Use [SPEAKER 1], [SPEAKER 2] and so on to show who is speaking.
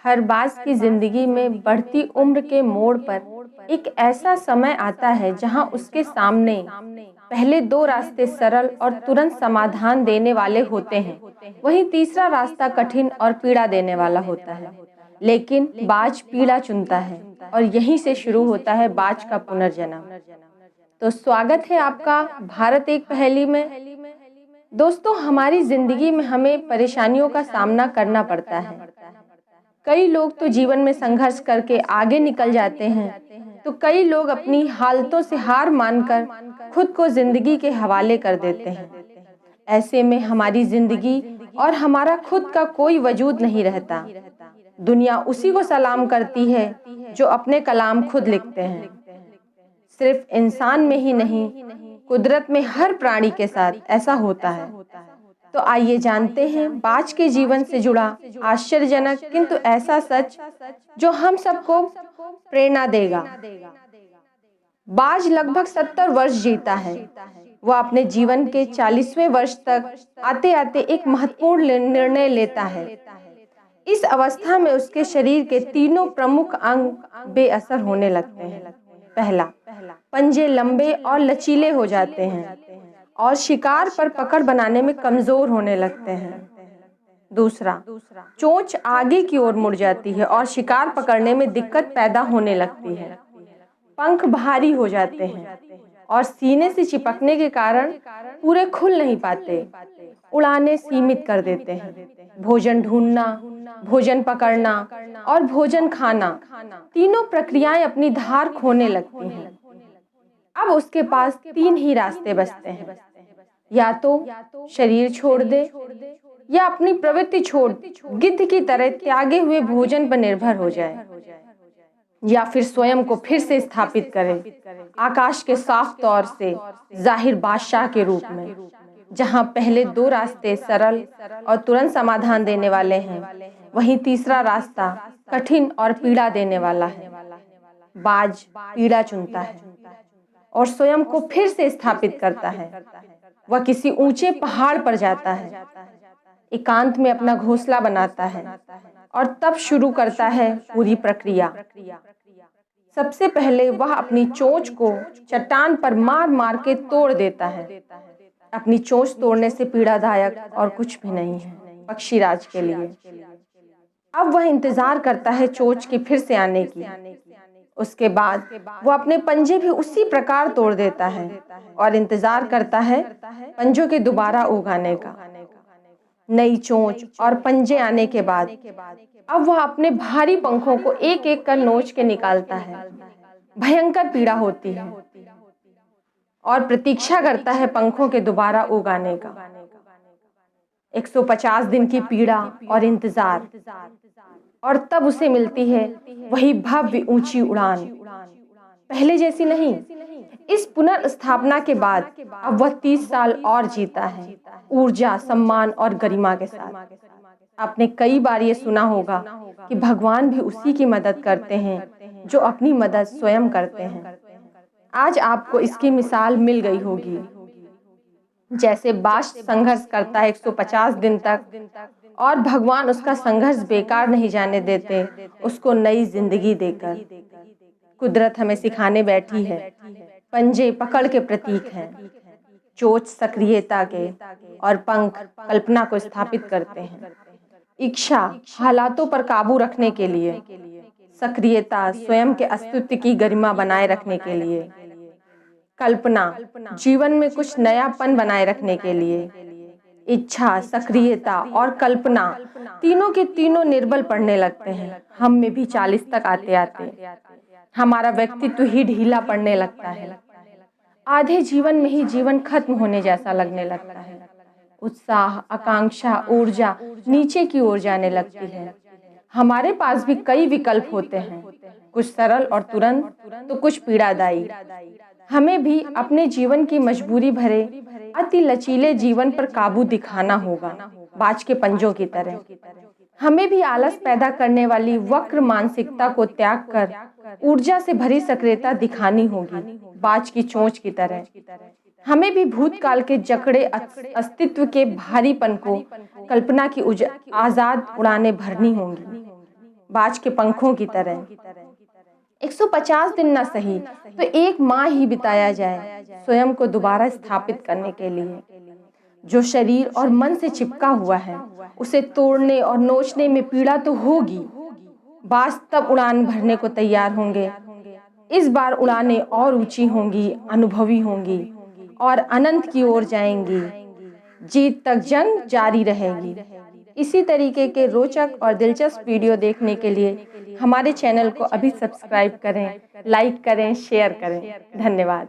[SPEAKER 1] हर बाज की जिंदगी में बढ़ती उम्र के मोड़ पर एक ऐसा समय आता है जहां उसके सामने पहले दो रास्ते सरल और तुरंत समाधान देने वाले होते हैं, वहीं तीसरा रास्ता कठिन और पीड़ा देने वाला होता है। लेकिन बाज पीड़ा चुनता है और यहीं से शुरू होता है बाज का पुनर्जन्म। तो स्वागत है आपका भारत एक पहेली में। दोस्तों, हमारी जिंदगी में हमें परेशानियों का सामना करना पड़ता है। कई लोग तो जीवन में संघर्ष करके आगे निकल जाते हैं, तो कई लोग अपनी हालतों से हार मानकर खुद को जिंदगी के हवाले कर देते हैं। ऐसे में हमारी जिंदगी और हमारा खुद का कोई वजूद नहीं रहता। दुनिया उसी को सलाम करती है जो अपने कलाम खुद लिखते हैं। सिर्फ इंसान में ही नहीं, कुदरत में हर प्राणी के साथ ऐसा होता है। तो आइए जानते हैं बाज के जीवन से जुड़ा आश्चर्यजनक किंतु ऐसा सच जो हम सबको प्रेरणा देगा। बाज लगभग 70 वर्ष जीता है। वह अपने जीवन के 40वें वर्ष तक आते आते एक महत्वपूर्ण निर्णय लेता है। इस अवस्था में उसके शरीर के तीनों प्रमुख अंग बेअसर होने लगते हैं। पहला, पंजे लंबे और लचीले हो जाते हैं और शिकार पर पकड़ बनाने में कमजोर होने लगते हैं। दूसरा, चोंच आगे की ओर मुड़ जाती है और शिकार पकड़ने में दिक्कत पैदा होने लगती है। पंख भारी हो जाते हैं और सीने से चिपकने के कारण पूरे खुल नहीं पाते। उड़ानें सीमित कर देते हैं। भोजन ढूंढना, भोजन पकड़ना और भोजन खाना, तीनों प्रक्रियाएं अपनी धार खोने लगती हैं। अब उसके पास तीन ही रास्ते बचते हैं, या तो शरीर छोड़ दे, या अपनी प्रवृत्ति छोड़ गिद्ध की तरह त्यागे हुए भोजन पर निर्भर हो जाए, या फिर स्वयं को फिर से स्थापित करे आकाश के साफ तौर से जाहिर बादशाह के रूप में। जहां पहले दो रास्ते सरल और तुरंत समाधान देने वाले हैं, वहीं तीसरा रास्ता कठिन और पीड़ा देने वाला है। बाज पीड़ा चुनता है और स्वयं को फिर से स्थापित करता है। वह किसी ऊंचे पहाड़ पर जाता है, एकांत में अपना घोंसला बनाता है और तब शुरू करता है पूरी प्रक्रिया। सबसे पहले वह अपनी चोंच को चट्टान पर मार मार के तोड़ देता है। अपनी चोंच तोड़ने से पीड़ादायक और कुछ भी नहीं है पक्षीराज के लिए। अब वह इंतजार करता है चोंच के फिर से आने की। उसके बाद वह अपने पंजे भी उसी प्रकार तोड़ देता है और इंतजार करता है पंजों के दोबारा उगाने का। नई चोंच और पंजे आने के बाद अब वह अपने भारी पंखों को एक एक कर नोच के निकालता है। भयंकर पीड़ा होती है और प्रतीक्षा करता है पंखों के दोबारा उगाने का। 150 दिन की पीड़ा और इंतजार, और तब उसे मिलती है वही भव्य ऊंची उड़ान। पहले जैसी नहीं, इस पुनर्स्थापना के बाद अब वह 30 साल और जीता है, ऊर्जा, सम्मान और गरिमा के साथ। आपने कई बार ये सुना होगा कि भगवान भी उसी की मदद करते हैं जो अपनी मदद स्वयं करते हैं। आज आपको इसकी मिसाल मिल गई होगी। जैसे बाज संघर्ष करता है 150 दिन तक और भगवान उसका संघर्ष बेकार नहीं जाने देते, उसको नई जिंदगी देकर। कुदरत हमें सिखाने बैठी है। पंजे पकड़ के प्रतीक हैं, चोंच सक्रियता के और पंख कल्पना को स्थापित करते हैं। इच्छा हालातों पर काबू रखने के लिए, सक्रियता स्वयं के अस्तित्व की गरिमा बनाए रखने के लिए, कल्पना जीवन में कुछ नयापन बनाए रखने के लिए। इच्छा, सक्रियता और कल्पना तीनों के तीनों निर्बल पड़ने लगते हैं। हम में भी 40 तक आते आते हमारा व्यक्तित्व ही ढीला पड़ने लगता है। आधे जीवन में ही जीवन खत्म होने जैसा लगने लगता है। उत्साह, आकांक्षा, ऊर्जा नीचे की ओर जाने लगती है। हमारे पास भी कई विकल्प होते हैं, कुछ सरल और तुरंत, तो कुछ पीड़ादायी। हमें भी अपने जीवन की मजबूरी भरे अति लचीले जीवन पर काबू दिखाना होगा, बाज के पंजों की तरह। हमें भी आलस पैदा करने वाली वक्र मानसिकता को त्याग कर ऊर्जा से भरी सक्रियता दिखानी होगी, बाज की चोंच की तरह। हमें भी भूतकाल के जकड़े अस्तित्व के भारीपन को कल्पना की आजाद उड़ानें भरनी होंगी। बाज के पंखों की तरह। 150 दिन ना सही तो 1 माह ही बिताया जाए स्वयं को दोबारा स्थापित करने के लिए। जो शरीर और मन से चिपका हुआ है उसे तोड़ने और नोचने में पीड़ा तो होगी। बाज तब उड़ान भरने को तैयार होंगे। इस बार उड़ानें और ऊंची होंगी, अनुभवी होंगी और अनंत की ओर जाएंगी। जीत तक जंग जारी रहेगी। इसी तरीके के रोचक और दिलचस्प वीडियो देखने के लिए हमारे चैनल को अभी सब्सक्राइब करें, लाइक करें, शेयर करें। धन्यवाद।